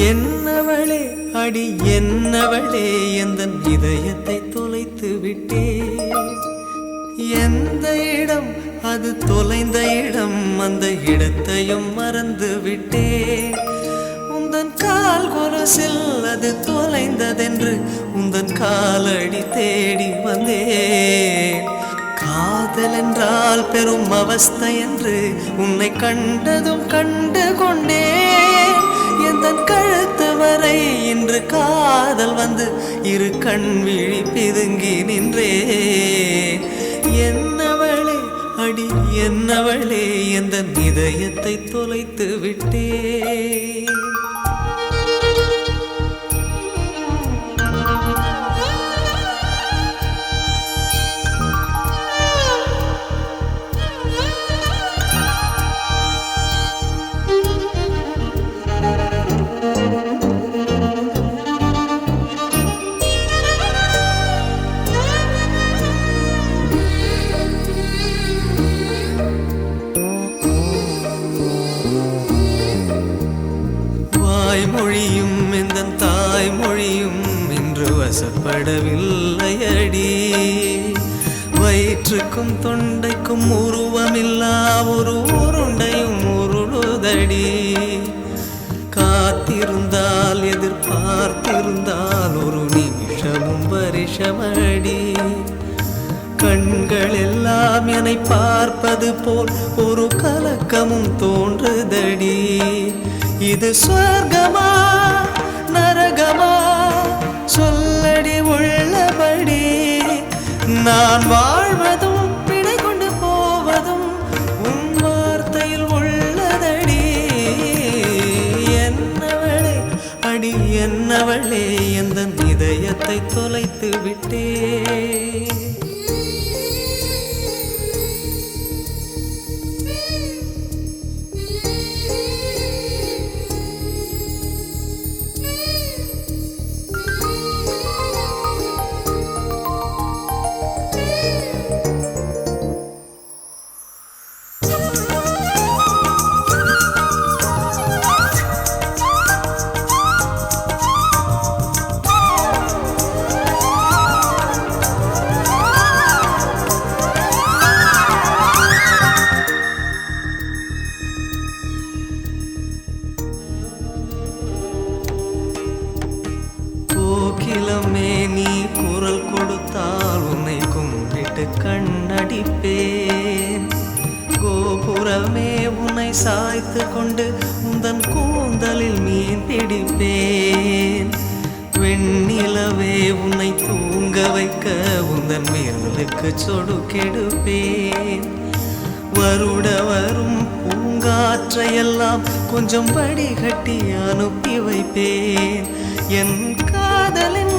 என்னவளே அடி என்னவளே எந்தன் இதயத்தை தொலைத்து விட்டே. எந்த இடம் அது தொலைந்த இடம், அந்த இடத்தையும் மறந்து விட்டே. உந்தன் கால் கொலுசில் அது தொலைந்ததென்று உந்தன் காலடி தேடி வந்தேன். காதல் என்றால் பெரும் அவஸ்தை என்று உன்னை கண்டதும் கண்டு கொண்டேன். எந்தன் கழுத்து வரை இன்று காதல் வந்து இரு கண் விழி பிதுங்கி நின்றேன். என்னவளே அடி என்னவளே எந்தன் இதயத்தை தொலைத்து விட்டேன். மொழியும் இந்த தாய்மொழியும் இன்று வசப்படவில்லை அடி. வயிற்றுக்கும் தொண்டைக்கும் உருவமில்லா ஒரு உருண்டையும் உருளுதடி. காத்திருந்தால் எதிர்பார்த்திருந்தால் ஒரு நிமிஷமும் வருஷமடி. கண்கள் எல்லாம் என்னை பார்ப்பது போல் ஒரு கலக்கமும் தோன்றுதடி. இது சொர்க்கமா நரகமா சொல்லடி உள்ளபடி. நான் வாழ்வதும் பிழை கொண்டு போவதும் உன் வார்த்தையில் உள்ளதடி. என்னவளே அடி என்னவளே எந்தன் இதயத்தை தொலைத்து விட்டே. கோகிலமே நீ குரல் கொடுத்தால் உன்னை கும்பிட்டு கண்ணடிப்பேன். கோபுரமே உன்னை சாய்த்து கொண்டு உந்தன் கூந்தலில் மீன் பிடிப்பேன். வெண்ணிலவே உன்னை தூங்க வைக்க உந்தன் விரலுக்கு சொடுக்கெடுப்பேன். வருட வரும் பூங்காற்றையெல்லாம் கொஞ்சம் வடிகட்டி அனுப்பி வைப்பேன். என் காதலின்